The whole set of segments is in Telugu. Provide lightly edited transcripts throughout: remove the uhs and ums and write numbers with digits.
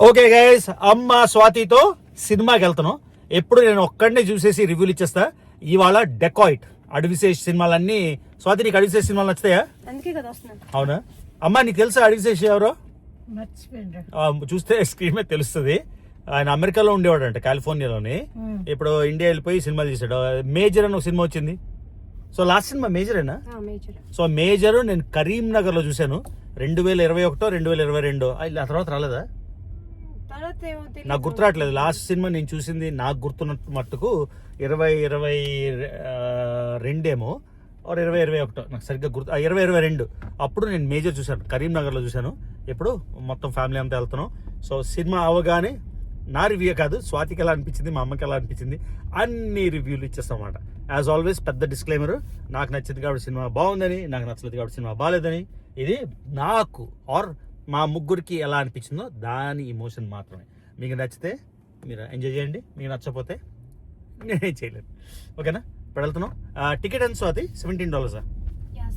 ఓకే గైస్, అమ్మ స్వాతితో సినిమాకి వెళ్తున్నాం. ఎప్పుడు నేను ఒక్కడినే చూసేసి రివ్యూలు ఇచ్చేస్తా. ఇవాళ డెకాయిట్ అడవిశేష్ సినిమాలన్నీ. స్వాతి, నీకు అడవిశేష్ సినిమాలు నచ్చుతాయా? అవునా అమ్మా, నీకు తెలుసా అడవిశేష్ ఎవరో? చూస్తే స్క్రీన్ మీద తెలుస్తుంది. ఆయన అమెరికాలో ఉండేవాడు అంట, కాలిఫోర్నియాలోని. ఇప్పుడు ఇండియా వెళ్ళిపోయి సినిమాలు చేశాడు. మేజర్ అని ఒక సినిమా వచ్చింది. సో లాస్ట్ సినిమా మేజరేనా? సో మేజర్ నేను కరీంనగర్ లో చూశాను 2021 2022. ఆ తర్వాత రాలేదా? నాకు గుర్తు రావట్లేదు. లాస్ట్ సినిమా నేను చూసింది నాకు గుర్తున్న మట్టుకు 2022 ఏమో, 2021 నాకు సరిగ్గా గుర్తు. 2022 అప్పుడు నేను మేజర్ చూశాను, కరీంనగర్లో చూశాను. ఇప్పుడు మొత్తం ఫ్యామిలీ అంతా వెళ్తున్నాం. సో సినిమా అవగానే నా రివ్యూ కాదు, స్వాతికి ఎలా అనిపించింది, మా అమ్మకి ఎలా అనిపించింది, అన్ని రివ్యూలు ఇచ్చేస్తాం అన్నమాట. యాజ్ ఆల్వేస్ పెద్ద డిస్క్లైమర్, నాకు నచ్చింది కాబట్టి సినిమా బాగుందని, నాకు నచ్చలేదు కాబట్టి సినిమా బాగాలేదని. ఇది నాకు ఆర్ మా ముగ్గురికి ఎలా అనిపించిందో దాని ఇమోషన్ మాత్రమే. మీకు నచ్చితే మీరు ఎంజాయ్ చేయండి, మీకు నచ్చకపోతే నేనేం చేయలేదు. ఓకేనా? ఇప్పుడు వెళ్తున్నాం. టికెట్ ఎంత స్వాతి? $17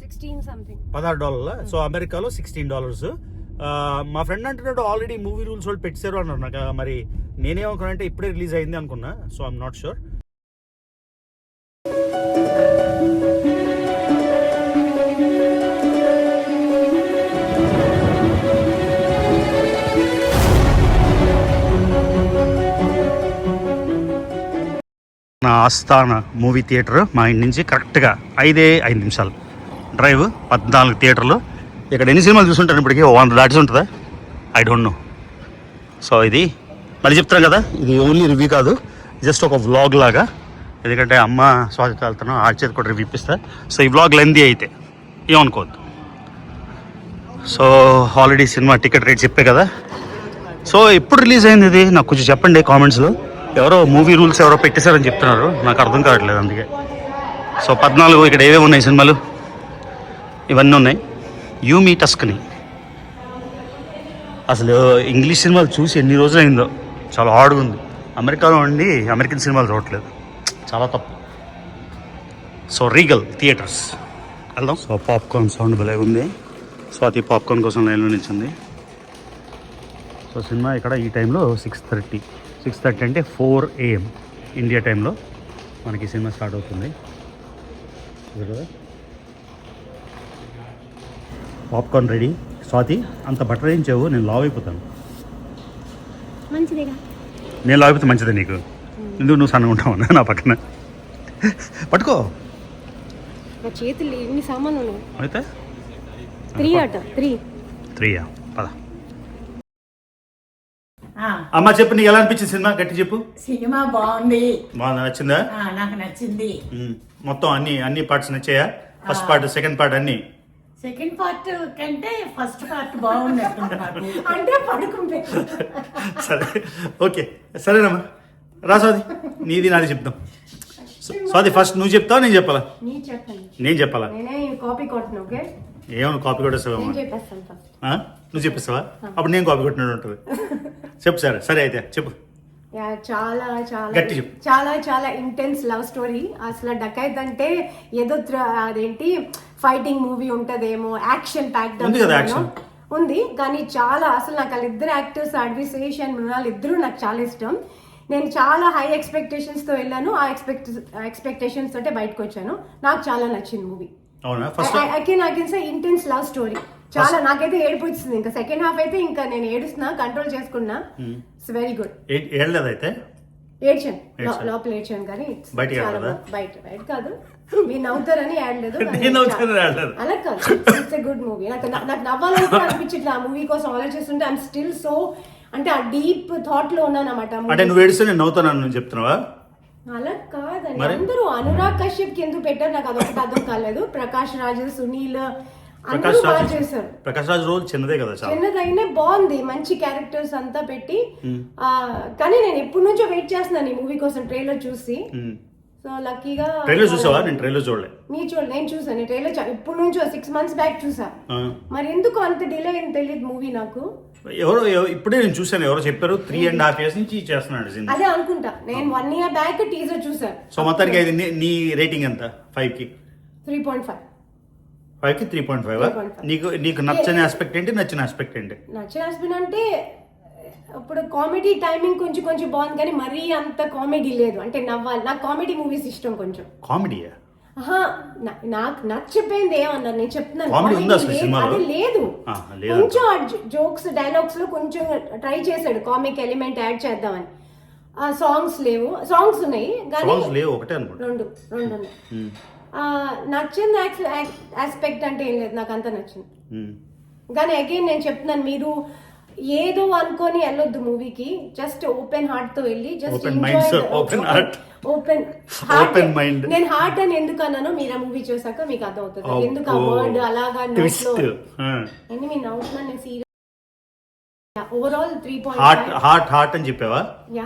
$16. సో అమెరికాలో $16. మా ఫ్రెండ్ అంటున్నాడు ఆల్రెడీ మూవీ రూల్స్ వాళ్ళు పెట్టారు అన్నారు. నాకు మరి నేనేమనుకున్నా అంటే ఇప్పుడే రిలీజ్ అయింది అనుకున్నా. So I'm not sure. నా ఆస్థాన మూవీ థియేటర్ మా ఇంటి నుంచి కరెక్ట్గా 5 నిమిషాలు డ్రైవ్. 14 థియేటర్లు. ఇక్కడ ఎన్ని సినిమాలు చూసుంటాను ఇప్పటికీ? 100 దాటి ఉంటుందా? I don't know. సో ఇది మళ్ళీ చెప్తాను కదా, ఇది ఓన్లీ రివ్యూ కాదు, జస్ట్ ఒక వ్లాగ్ లాగా. ఎందుకంటే అమ్మ స్వాగతం వెళ్తున్నాను, ఆ చేతి కూడా రివ్యూ ఇస్తా. సో ఈ వ్లాగ్ లెందీ అయితే ఏమనుకోవద్దు. So already cinema ticket rate చెప్పే కదా. సో ఎప్పుడు రిలీజ్ అయింది ఇది నాకు కొంచెం చెప్పండి కామెంట్స్లో. ఎవరో మూవీ రూల్స్ ఎవరో పెట్టేశారని చెప్తున్నారు, నాకు అర్థం కావట్లేదు అందుకే. సో 14 ఇక్కడ ఏవేవి ఉన్నాయి సినిమాలు, ఇవన్నీ ఉన్నాయి. You me Tuscany. అసలు ఇంగ్లీష్ సినిమాలు చూసి ఎన్ని రోజులు అయిందో, చాలా హార్డ్గా ఉంది. అమెరికాలో ఉండి అమెరికన్ సినిమాలు చూడట్లేదు, చాలా తప్పు. సో రీగల్ థియేటర్స్ వెళ్దాం. సో పాప్కార్న్ సౌండ్ భలే ఉంది. స్వాతి పాప్కార్న్ కోసం లైన్లో నిలిచింది. సో సినిమా ఇక్కడ ఈ టైంలో 6:30 అంటే 4 AM ఇండియా టైంలో మనకి సినిమా స్టార్ట్ అవుతుంది. Popcorn ready. స్వాతి, అంత బటర్ ఏం చేయవు, నేను లావ్ అయిపోతాను. నేను లావ్ అయిపోతే మంచిదే నీకు. ఎందుకు నువ్వు సన్నగా ఉంటావు నా పక్కన? పట్టుకో. అయితే 3 పద. అమ్మ చెప్పు, నీకు ఎలా అనిపించింది సినిమా? గట్టి చెప్పు. సినిమా బాగుంది. నచ్చిందా? నాకు నచ్చింది. మొత్తం అన్ని పార్ట్స్ నచ్చాయా? ఫస్ట్ పార్ట్, సెకండ్ పార్ట్ అన్ని? సెకండ్ పార్ట్ కంటే ఫస్ట్ పార్ట్ బాగుంది అంటే పడుకుంటే. సరే, ఓకే, సరేనమ్మా. రా స్వాతి, నీది నాది చెప్తాం. స్వాతి ఫస్ట్ నువ్వు చెప్తావా నేను చెప్పాలా? నేను చెప్పాలా? కాపీ కొట్టను. ఓకే, ఏమన్నా కాపీ కొట్టేస్తావా? నువ్వు చెప్పేస్తావా? అప్పుడు నేను కాపీ కొట్టినట్టు ఉంటుంది. చెప్పు. సరే అయితే చెప్పు. చాలా చాలా చాలా ఇంటెన్స్ లవ్ స్టోరీ. అసలు డకైత్ అంటే ఏదో అదేంటి ఫైటింగ్ మూవీ ఉంటదేమో, యాక్షన్ ప్యాక్డ్ ఉంది. కానీ చాలా అసలు నాకు వాళ్ళిద్దరు యాక్టర్స్ అడవిశేష్ అండ్ మృణాల్ ఇద్దరు నాకు చాలా ఇష్టం. నేను చాలా హై ఎక్స్పెక్టేషన్స్ తో వెళ్ళాను. ఆ ఎక్స్పెక్టేషన్స్ తోటే బయటకు వచ్చాను. నాకు చాలా నచ్చింది movie. I can say intense love story. చాలా నాకైతే ఏడుపు వచ్చింది. ఇంకా సెకండ్ హాఫ్ అయితే ఇంకా నేను ఏడుస్తున్నా, కంట్రోల్ చేసుకున్నా. It's very good. ఏడ్చాను, లోపల ఏడ్చాను, కానీ బయట కాదు. మీరు నవ్వుతారని ఏడలేదు, అలా కాదు. It's a good movie. నాకు నవ్వాలని కూడా అనిపించట్లేదు. ఆ మూవీ కోసం ఆలోచిస్తుంటే ఐఎమ్ స్టిల్ సో, అంటే ఆ డీప్ థాట్ లో ఉన్నాను అన్నమాట. అంటే నువ్వు ఏడిస్తే నేను నవ్వుతాను చెప్తున్నావా? అలా కాదండి. అందరూ అనురాగ్ కశ్యప్ కి ఎందుకు పెట్టారు నాకు అదొకటి అర్థం కాలేదు. ప్రకాష్ రాజ్, సునీల్ అందరూ బాగా చేశారు. ప్రకాష్ రాజ్ రోల్ చిన్నదే కదా, చిన్నదైనా బాగుంది. మంచి క్యారెక్టర్స్ అంతా పెట్టి. కానీ నేను ఎప్పటి నుంచో వెయిట్ చేస్తున్నాను ఈ మూవీ కోసం, ట్రైలర్ చూసి. సో లక్కీగా ట్రైలర్ చూసావా? నేను ట్రైలర్ చూడలే. మీరు చూడలేదు, నేను చూసాను. ట్రైలర్ ఎప్పటి నుంచో 6 months బ్యాక్ చూసా. మరి ఎందుకు అంత డిలే అని తెలియదు మూవీ నాకు. ఎవరో ఇప్పుడే నేను చూసాను, ఎవరో చెప్పారు 3.5 years నుంచి చేస్తున్నాడు. అదే అనుకుంటా. నేను 1 year బ్యాక్ టీజర్ చూసాను. సో మొత్తానికి అది నీ రేటింగ్ ఎంత? 5కి 3.5. 3.5. నీకు నచ్చని ఆస్పెక్ట్ ఏంటి, నచ్చిన ఆస్పెక్ట్ ఏంటి? నచ్చిన ఆస్పెక్ట్ అంటే ఇప్పుడు కామెడీ టైమింగ్ కొంచెం కొంచెం బాగుంది కానీ మరీ అంత కామెడీ లేదు, అంటే నవ్వాలి. నాకు కామెడీ మూవీస్ ఇష్టం కొంచెం. కామెడీయా? ఆహా, నాకు నచ్చిపోయింది ఏమన్నారు, నేను చెప్తున్నాను. కామెడీ ఉందా అసలు సినిమాలో? అది లేదు, లేదా? కొంచెం జోక్స్ డైలాగ్స్ లో కొంచెం ట్రై చేశాడు కామిక్ ఎలిమెంట్ యాడ్ చేద్దామని. ఆ సాంగ్స్ లేవు, సాంగ్స్ ఉన్నాయి కానీ ఒకటే అనుకుంటా, రెండు ఉన్నాయి. నచ్చింది ఆస్పెక్ట్ అంటే ఏం లేదు, నాకు అంతా నచ్చింది. కానీ అగైన్ నేను చెప్తున్నాను, మీరు ఏదో అనుకొని వెళ్ళొద్దు మూవీకి, జస్ట్ ఓపెన్ హార్ట్ తో వెళ్ళి జస్ట్ ఓపెన్ మైండ్. నేను హార్ట్ అని ఎందుకు అన్నానో మీరు ఆ మూవీ చూసాక మీకు అర్థం అవుతుంది ఎందుకు ఆ వర్డ్ అలాగా మీ నౌట్లో. నేను సీరియస్ ఓవరాల్ 3.5 హార్ట్ అని చెప్పావా?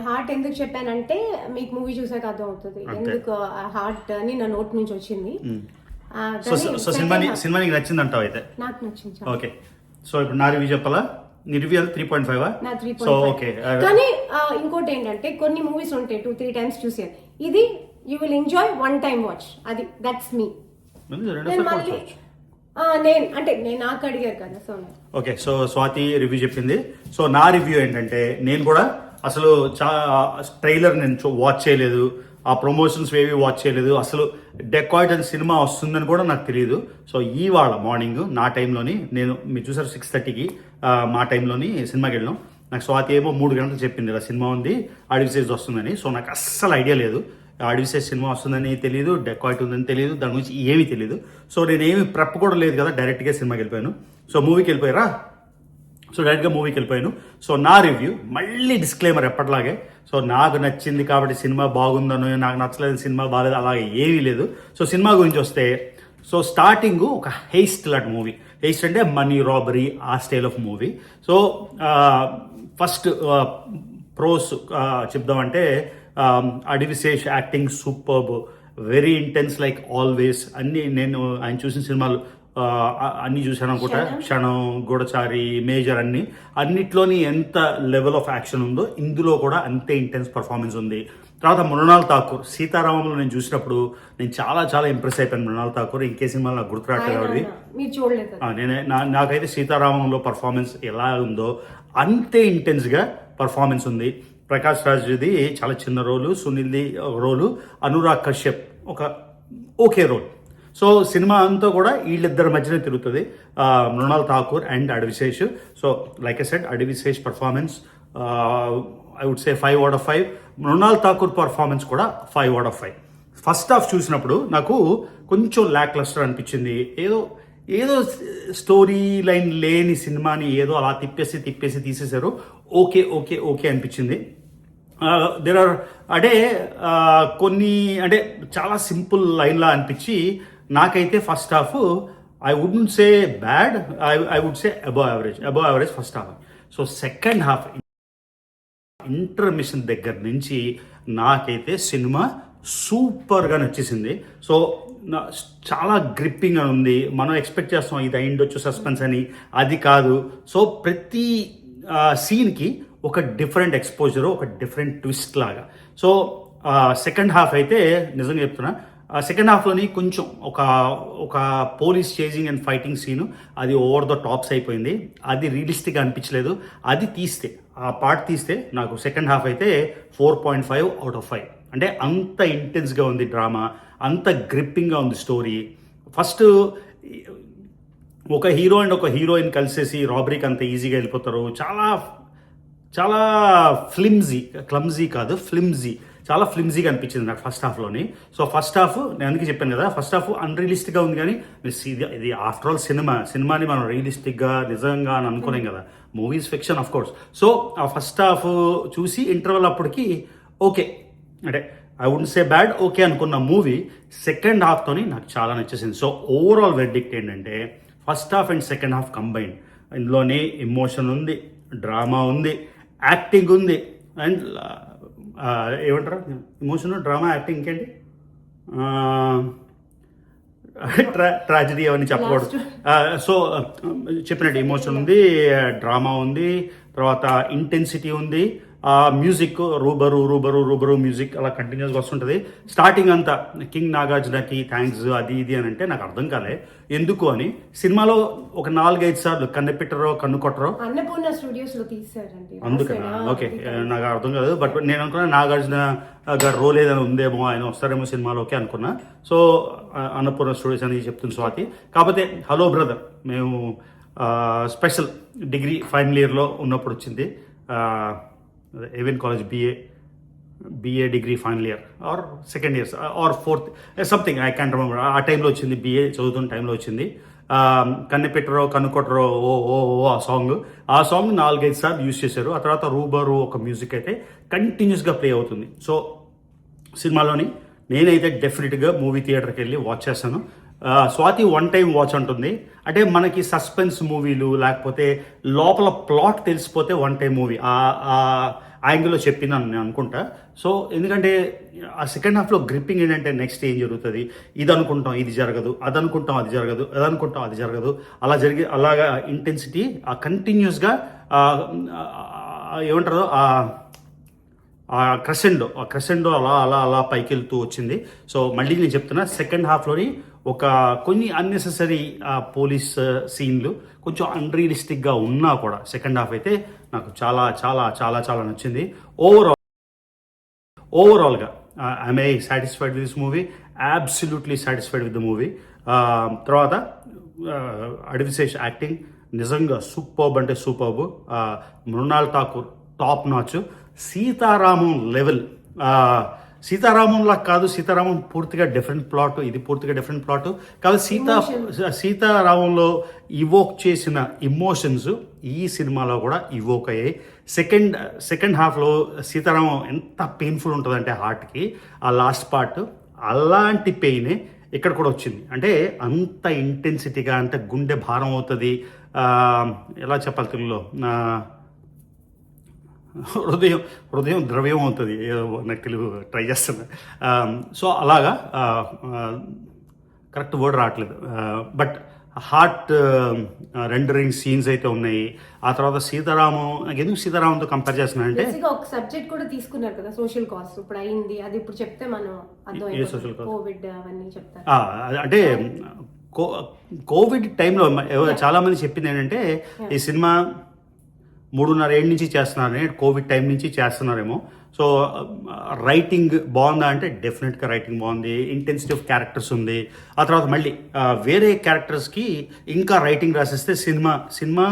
హార్ట్ ఎందుకు చెప్పానంటే మీకు మూవీ చూసాక అర్థం అవుతుంది ఎందుకు హార్ట్ అని నా నోట్ నుంచి వచ్చింది. సో సినిమా నీకు నచ్చింది అంటావు అయితే? నాకు నచ్చింది. ఓకే, సో ఇప్పుడు నా రివ్యూ చెప్పాలా? నీ రివ్యూ 3.5? నా 3.5. కానీ ఇంకోటి ఏంటంటే కొన్ని మూవీస్ ఉంటాయి 2-3 టైమ్స్ చూసాను, ఇది you will enjoy one time watch, అది దట్స్ మీ. నేను నాకు అడిగారు కదా. So okay, so Swathi review చెప్పింది. సో నా రివ్యూ ఏంటంటే, నేను కూడా అసలు ట్రైలర్ నేను వాచ్ చేయలేదు, ఆ ప్రమోషన్స్ ఏవి వాచ్ చేయలేదు, అసలు డెకాయిట్ అని సినిమా వస్తుందని కూడా నాకు తెలియదు. సో ఇవాళ మార్నింగ్ నా టైంలోని నేను, మీరు చూసారు 6:30కి మా టైంలోని సినిమాకి వెళ్ళాం. నాకు స్వాతి ఏమో 3 గంటలు చెప్పింది ఇలా సినిమా ఉంది, ఆడివిసేజ్ వస్తుందని. సో నాకు అస్సలు ఐడియా లేదు, ఆడివిసేజ్ సినిమా వస్తుందని తెలియదు, డెకాయిట్ ఉందని తెలియదు, దాని గురించి ఏమీ తెలియదు. సో నేనేమి ప్రెప్ కూడా లేదు కదా, డైరెక్ట్గా సినిమాకి వెళ్ళిపోయాను. సో మూవీకి వెళ్ళిపోయారా? సో డైరెక్ట్గా మూవీకి వెళ్ళిపోయాను. సో నా రివ్యూ మళ్ళీ డిస్క్లైమర్ ఎప్పటిలాగే. సో నాకు నచ్చింది కాబట్టి సినిమా బాగుందనో, నాకు నచ్చలేదు సినిమా బాగాలేదు అలాగే ఏమీ లేదు. సో సినిమా గురించి వస్తే, సో స్టార్టింగ్ ఒక హెయిస్ట్ లాంటి మూవీ. హెయిస్ట్ అంటే మనీ రాబరీ, ఆ style of movie. So first pros చెప్దామంటే, Adivi Sesh acting superb, very intense like always. అన్ని నేను ఆయన చూసిన సినిమాలు అన్ని చూశాను అనుకుంటా, క్షణం, గూఢచారి, మేజర్, అన్నిట్లోని ఎంత లెవెల్ ఆఫ్ యాక్షన్ ఉందో ఇందులో కూడా అంతే ఇంటెన్స్ పర్ఫార్మెన్స్ ఉంది. తర్వాత మృణాల్ ఠాకూర్, సీతారామంలో నేను చూసినప్పుడు నేను చాలా చాలా ఇంప్రెస్ అయిపోయాను. మృణాల్ ఠాకూర్ ఇంకే సినిమాలో నాకు గుర్తురాట్లేదు, నాకైతే సీతారామంలో పర్ఫార్మెన్స్ ఎలా ఉందో అంతే ఇంటెన్స్గా పర్ఫార్మెన్స్ ఉంది. ప్రకాష్ రాజ్ది చాలా చిన్న రోలు, సునీల్ది రోలు, అనురాగ్ కశ్యప్ ఒక ఓకే రోల్. సో సినిమా అంతా కూడా వీళ్ళిద్దరి మధ్యనే తిరుగుతుంది, Mrunal Thakur and Adivi Sesh. So like I said, Adivi Sesh performance I would say 5 out of 5. Mrunal Thakur performance కూడా 5 out of 5. ఫస్ట్ హాఫ్ చూసినప్పుడు నాకు కొంచెం ల్యాక్ లస్టర్ అనిపించింది. ఏదో స్టోరీ లైన్ లేని సినిమాని ఏదో అలా తిప్పేసి తీసేశారు. ఓకే అనిపించింది. కొన్ని చాలా సింపుల్ లైన్లా అనిపించి నాకైతే first half I wouldn't say bad, I would say above average first half. So second half intermission దగ్గర నుంచి నాకైతే సినిమా సూపర్గా నచ్చేసింది. సో చాలా గ్రిప్పింగ్గా ఉంది. మనం ఎక్స్పెక్ట్ చేస్తాం ఇది అయిండొచ్చు సస్పెన్స్ అని, అది కాదు. సో ప్రతి సీన్కి ఒక డిఫరెంట్ ఎక్స్పోజర్, ఒక డిఫరెంట్ ట్విస్ట్ లాగా. సో సెకండ్ హాఫ్ అయితే నిజంగా చెప్తున్నా, సెకండ్ హాఫ్లోని కొంచెం ఒక police chasing and fighting scene అది ఓవర్ ద టాప్స్ అయిపోయింది. అది రియలిస్టిక్గా అనిపించలేదు. అది తీస్తే, ఆ పార్ట్ తీస్తే నాకు సెకండ్ హాఫ్ అయితే 4.5 out of 5. అంటే అంత ఇంటెన్స్గా ఉంది డ్రామా, అంత గ్రిప్పింగ్గా ఉంది స్టోరీ. ఫస్ట్ ఒక హీరో అండ్ ఒక హీరోయిన్ కలిసేసి రాబరీకి అంత ఈజీగా వెళ్ళిపోతారు. చాలా క్లమ్జీ కాదు, చాలా ఫ్లిమ్జీగా అనిపించింది నాకు ఫస్ట్ హాఫ్లోని. సో ఫస్ట్ హాఫ్ నేను అందుకే చెప్పాను కదా, ఫస్ట్ హాఫ్ అన్రియలిస్టిక్గా ఉంది. కానీ ఇది ఆఫ్టర్ ఆల్ సినిమాని మనం రియలిస్టిక్గా నిజంగా అని అనుకోలేం కదా, movies fiction of course. So ఆ ఫస్ట్ హాఫ్ చూసి ఇంటర్వెల్ అప్పటికి okay, I would say bad, okay అనుకున్న మూవీ సెకండ్ హాఫ్తోని నాకు చాలా నచ్చేసింది. సో ఓవరాల్ వెర్డిక్ట్ ఏంటంటే, first half and second half combine, ఇందులోనే ఎమోషన్ ఉంది, డ్రామా ఉంది, యాక్టింగ్ ఉంది, అండ్ ఏమంటారు ఎమోషన్, డ్రామా, యాక్టింగ్, ఇంకేంటి ట్రాజడీ అవన్నీ చెప్పకూడదు. సో చెప్పినట్టు ఎమోషన్ ఉంది, డ్రామా ఉంది, తర్వాత ఇంటెన్సిటీ ఉంది, ఆ మ్యూజిక్ రూబరు రూబరు రూబరు మ్యూజిక్ అలా కంటిన్యూస్గా వస్తుంటుంది. స్టార్టింగ్ అంతా కింగ్ నాగార్జునకి థ్యాంక్స్ అది ఇది అని అంటే నాకు అర్థం కాలే ఎందుకు అని. సినిమాలో ఒక 4-5 సార్లు కన్ను పెట్టరో కన్ను కొట్టరో అన్నపూర్ణ స్టూడియోస్ లో తీసారండి. అందుకనా ఓకే నాకు అర్థం కాదు. బట్ నేను అనుకున్నా నాగార్జున గారు రోల్ ఏదైనా ఉందేమో, ఆయన వస్తారేమో సినిమాలోకి అనుకున్నా. సో అన్నపూర్ణ స్టూడియోస్ అని చెప్తుంది స్వాతి. కాకపోతే హలో బ్రదర్ మేము స్పెషల్ డిగ్రీ ఫైనల్ ఇయర్లో ఉన్నప్పుడు వచ్చింది. AVN college BA degree final year or second years or fourth something I can remember. ఆ టైంలో వచ్చింది, బిఏ చదువుతున్న టైంలో వచ్చింది. కన్ను పెట్టరో కన్ను కొట్టరో ఓ ఓ ఓ ఆ సాంగ్ 4-5 సార్లు యూజ్ చేశారు. ఆ తర్వాత రూబరు ఒక మ్యూజిక్ అయితే కంటిన్యూస్గా ప్లే అవుతుంది. సో సినిమాలోని నేనైతే డెఫినెట్గా మూవీ థియేటర్కి వెళ్ళి వాచ్ చేస్తాను. స్వాతి 1 టైం వాచ్ అంటుంది. అంటే మనకి సస్పెన్స్ మూవీలు లేకపోతే లోపల ప్లాట్ తెలిసిపోతే 1 టైం మూవీ ఆ యాంగిల్లో చెప్పిందని నేను అనుకుంటా. సో ఎందుకంటే ఆ సెకండ్ హాఫ్లో గ్రిప్పింగ్ ఏంటంటే నెక్స్ట్ ఏం జరుగుతుంది, ఇది అనుకుంటాం ఇది జరగదు, అది అనుకుంటాం అది జరగదు, అది అనుకుంటాం అది జరగదు, అలా అలాగా ఇంటెన్సిటీ ఆ కంటిన్యూస్గా ఏమంటారు ఆ క్రెసెండో అలా అలా అలా పైకి వెళ్తూ వచ్చింది. సో మళ్ళీ నేను చెప్తున్నా సెకండ్ హాఫ్లోని ఒక కొన్ని అన్నెసెసరీ పోలీస్ సీన్లు కొంచెం అన్రియలిస్టిక్గా ఉన్నా కూడా సెకండ్ హాఫ్ అయితే నాకు చాలా చాలా చాలా చాలా నచ్చింది. ఓవరాల్గా I'm a satisfied with this movie, absolutely satisfied with the movie. తర్వాత అడవిశేష్ యాక్టింగ్ నిజంగా సూపర్బ్ అంటే superb. Mrunal Thakur top notch. Sita Ramam level, సీతారామంలా కాదు, సీతారామం పూర్తిగా డిఫరెంట్ ప్లాట్, ఇది పూర్తిగా డిఫరెంట్ ప్లాట్ కాదు. సీతారామంలో ఇవోక్ చేసిన ఇమోషన్స్ ఈ సినిమాలో కూడా ఇవోక్ అయ్యాయి. సెకండ్ హాఫ్లో సీతారామం ఎంత పెయిన్ఫుల్ ఉంటుందంటే హార్ట్కి ఆ లాస్ట్ పార్ట్, అలాంటి పెయినే ఇక్కడ కూడా వచ్చింది. అంటే అంత ఇంటెన్సిటీగా, అంత గుండె భారం అవుతుంది. ఎలా చెప్పాలి తెలుగులో, హృదయం ద్రవ్యం అవుతుంది, నాకు తెలుగు ట్రై చేస్తున్నా. సో అలాగా కరెక్ట్ వర్డ్ రావట్లేదు. బట్ హార్ట్ రెండరింగ్ సీన్స్ అయితే ఉన్నాయి. ఆ తర్వాత సీతారామం, నాకు ఎందుకు సీతారామంతో కంపేర్ చేస్తున్నానంటే ఒక సబ్జెక్ట్ కూడా తీసుకున్నారు కదా, సోషల్ కాస్ట్ ఇప్పుడు అయింది, అది ఇప్పుడు చెప్తే మనం అర్థం కోవిడ్ అవన్నీ చెప్తారు. అంటే కోవిడ్ టైంలో చాలా మంది చెప్పింది ఏంటంటే ఈ సినిమా 3.5 ఏళ్ళ నుంచి చేస్తున్నారని, కోవిడ్ టైం నుంచి చేస్తున్నారేమో. సో రైటింగ్ బాగుందా అంటే డెఫినెట్గా రైటింగ్ బాగుంది, ఇంటెన్సిటీ ఆఫ్ క్యారెక్టర్స్ ఉంది. ఆ తర్వాత మళ్ళీ వేరే క్యారెక్టర్స్కి ఇంకా రైటింగ్ రాసిస్తే సినిమా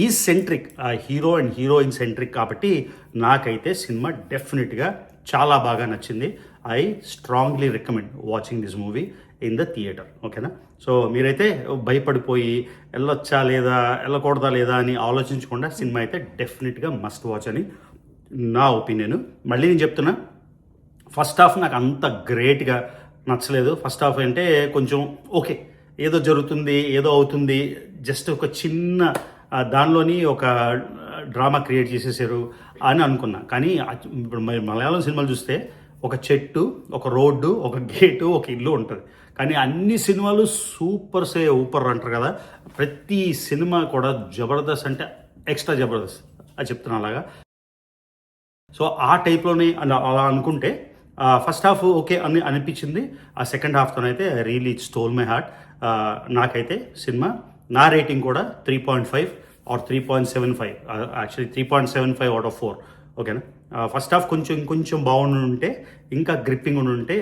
ఈ centric, hero and heroine centric. కాబట్టి నాకైతే సినిమా డెఫినెట్గా చాలా బాగా నచ్చింది. I strongly recommend watching this movie in the theatre. ఓకేనా? సో మీరైతే భయపడిపోయి వెళ్ళొచ్చా లేదా, వెళ్ళకూడదా లేదా అని ఆలోచించకుండా సినిమా అయితే డెఫినెట్గా మస్ట్ వాచ్ అని నా ఒపీనియన్. మళ్ళీ నేను చెప్తున్నా, ఫస్ట్ హాఫ్ నాకు అంత గ్రేట్గా నచ్చలేదు. ఫస్ట్ హాఫ్ అంటే కొంచెం ఓకే, ఏదో జరుగుతుంది ఏదో అవుతుంది, జస్ట్ ఒక చిన్న దానిలోని ఒక డ్రామా క్రియేట్ చేసేసారు అని అనుకున్నా. కానీ ఇప్పుడు మలయాళం సినిమాలు చూస్తే ఒక చెట్టు, ఒక రోడ్డు, ఒక గేటు, ఒక ఇల్లు ఉంటుంది. కానీ అన్ని సినిమాలు ఊపర్ అంటారు కదా, ప్రతి సినిమా కూడా జబర్దస్త్ అంటే ఎక్స్ట్రా జబర్దస్త్ అది చెప్తున్నా అలాగా. సో ఆ టైప్లోనే అలా అనుకుంటే ఫస్ట్ హాఫ్ ఓకే అని అనిపించింది. ఆ సెకండ్ హాఫ్తోనైతే really it stole my heart. నాకైతే సినిమా, నా రేటింగ్ కూడా 3.5 ఆర్ 3.75, యాక్చువల్లీ 3.75 అవుట్ ఆఫ్ 4. ఓకేనా? ఫస్ట్ హాఫ్ కొంచెం బాగుండి ఉంటే, ఇంకా గ్రిప్పింగ్ ఉండి ఉంటే,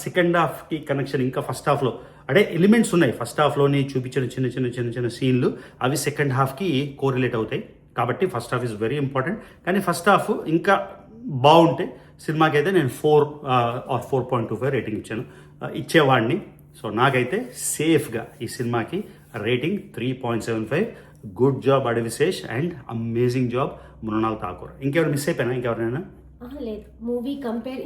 సెకండ్ హాఫ్కి కనెక్షన్ ఇంకా ఫస్ట్ హాఫ్లో అంటే ఎలిమెంట్స్ ఉన్నాయి. ఫస్ట్ హాఫ్లోని చూపించిన చిన్న సీన్లు అవి సెకండ్ హాఫ్కి కోరిలేట్ అవుతాయి. కాబట్టి first half is very important. కానీ ఫస్ట్ హాఫ్ ఇంకా బాగుంటే సినిమాకి అయితే నేను 4 ఆర్ 4.25 రేటింగ్ ఇచ్చేవాడిని. సో నాకైతే సేఫ్గా ఈ సినిమాకి rating 3.75. Good job Adivi Sesh and amazing job Mrunal Thakur. ఇంకెవరు మిస్ అయిపోయినా? ఇంకెవరైనా? లేదు, మూవీ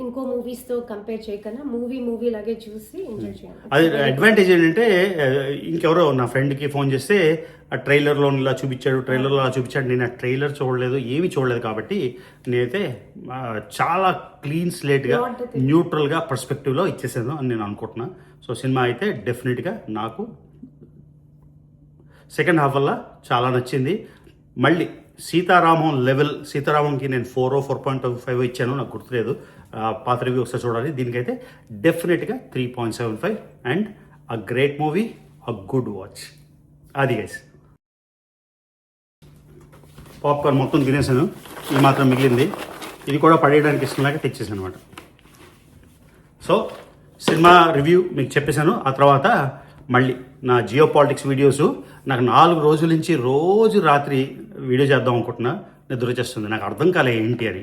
ఇంకో మూవీస్ తో కంపేర్ చేయకన్నా మూవీ లాగే చూసి ఎంజాయ్ చేయాలి. అది అడ్వాంటేజ్ ఏంటంటే, ఇంకెవరో నా ఫ్రెండ్కి ఫోన్ చేస్తే ఆ ట్రైలర్లో ఇలా చూపించాడు, నేను ఆ ట్రైలర్ చూడలేదు, ఏమీ చూడలేదు. కాబట్టి నేనైతే చాలా క్లీన్ స్లేట్గా న్యూట్రల్గా పర్స్పెక్టివ్లో ఇచ్చేసాను అని నేను అనుకుంటున్నా. సో సినిమా అయితే డెఫినెట్గా నాకు సెకండ్ హాఫ్ వల్ల చాలా నచ్చింది. మళ్ళీ సీతారామం లెవెల్, సీతారామంకి నేను 4.5 ఇచ్చాను, నాకు గుర్తులేదు, పాత రివ్యూ ఒకసారి చూడాలి. దీనికైతే డెఫినెట్గా 3.75 and a great movie, a good watch. అది గైస్, పాప్కార్న్ మొత్తం తినేసాను, ఇది మాత్రం మిగిలింది, ఇది కూడా పడేయడానికి ఇష్టంలాగా తెచ్చేసాను అనమాట. సో సినిమా రివ్యూ మీకు చెప్పేశాను. ఆ తర్వాత మళ్ళీ నా జియో పాలిటిక్స్ వీడియోస్ నాకు 4 రోజుల నుంచి రోజు రాత్రి వీడియో చేద్దాం అనుకుంటున్నా, నిద్ర వచ్చేస్తుంది, నాకు అర్థం కాలే ఏంటి అని.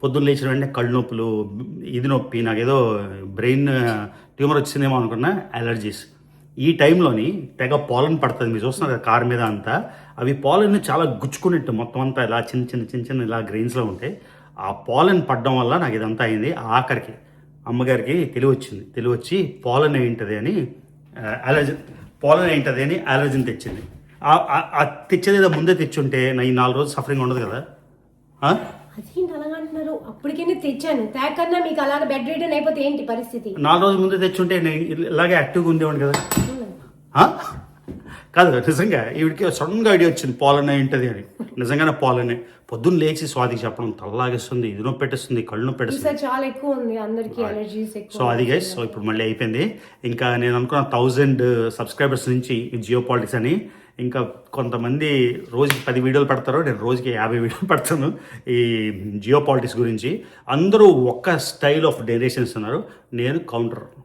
పొద్దున్న లేచిన వెంటనే కళ్ళు నొప్పులు, ఇది నొప్పి, నాకు ఏదో బ్రెయిన్ ట్యూమర్ వచ్చిందేమో అనుకున్నా, అలర్జీస్. ఈ టైంలోని తెగ పాలన్ పడుతుంది, మీరు చూస్తున్నారు కదా కారు మీద అంతా, అవి పాలన్ చాలా గుచ్చుకున్నట్టు మొత్తం అంతా ఇలా చిన్న చిన్న ఇలా గ్రెయిన్స్లో ఉంటాయి. ఆ పాలన్ పడడం వల్ల నాకు ఇదంతా అయింది. ఆఖరికి అమ్మగారికి తెలివి వచ్చి పాలన్ ఏంటది అని అలర్జీని తెచ్చింది. తెచ్చేది ఏదో ముందే తెచ్చుంటే నా ఈ 4 రోజులు సఫరింగ్ ఉండదు కదా. అదేంటి అలాగ అంటున్నారు? అప్పటికే తెచ్చాను, తేకన్నా మీకు అలాగ బెడ్ రిటర్న్ అయిపోతే ఏంటి పరిస్థితి? 4 రోజుల ముందే తెచ్చుంటే నేను ఇలాగే యాక్టివ్గా ఉండేవాడిని కదా. కాదు, నిజంగా ఈవిడికి సడన్గా ఐడియా వచ్చింది పాలన్ ఏంటది అని. నిజంగానే పాలనే. పొద్దున్న లేచి స్వాతికి చెప్పడం, తలలాగేస్తుంది, ఇది నొప్పి పెట్టేస్తుంది, కళ్ళు నొప్పి పెట్టేస్తుంది, చాలా ఎక్కువ ఉంది అందరికి అలర్జీస్. సో అది గైస్, సో ఇప్పుడు మళ్ళీ అయిపోయింది. ఇంకా నేను అనుకున్న 1000 సబ్స్క్రైబర్స్ నుంచి జియో పాలిటిక్స్ అని, ఇంకా కొంతమంది రోజుకి 10 వీడియోలు పెడతారు, నేను రోజుకి 50 వీడియోలు పెడతాను ఈ జియో పాలిటిక్స్ గురించి. అందరూ ఒక్క స్టైల్ ఆఫ్ డైరెక్షన్స్ ఉన్నారు, నేను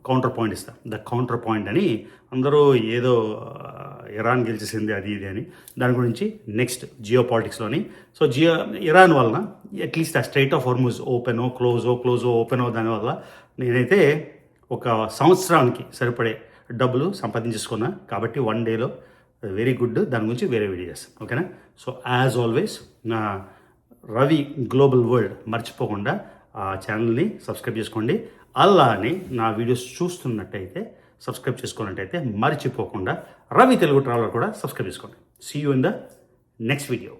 కౌంటర్ పాయింట్ ఇస్తాను. ద కౌంటర్ పాయింట్ అని అందరూ ఏదో ఇరాన్ గెలిచేసింది అది ఇది అని, దాని గురించి నెక్స్ట్ జియో పాలిటిక్స్లోని. సో ఇరాన్ వలన అట్లీస్ట్ ఆ స్ట్రైట్ ఆఫ్ హార్ముజ్ ఓపెనో క్లోజో ఓపెనో దానివల్ల నేనైతే ఒక సంవత్సరానికి సరిపడే డబ్బులు సంపాదించేసుకున్నా. కాబట్టి 1 డేలో వెరీ గుడ్, దాని గురించి వేరే వీడియో చేస్తాను, ఓకేనా. సో యాజ్ ఆల్వేస్ నా రవి గ్లోబల్ వరల్డ్ మర్చిపోకుండా ఆ ఛానల్ని సబ్స్క్రైబ్ చేసుకోండి. అలానే నా వీడియోస్ చూస్తున్నట్టయితే, సబ్స్క్రైబ్ చేసుకున్నట్టయితే మర్చిపోకుండా రవి తెలుగు ట్రావెలర్ కూడా సబ్స్క్రైబ్ చేసుకోండి. See you in the next video.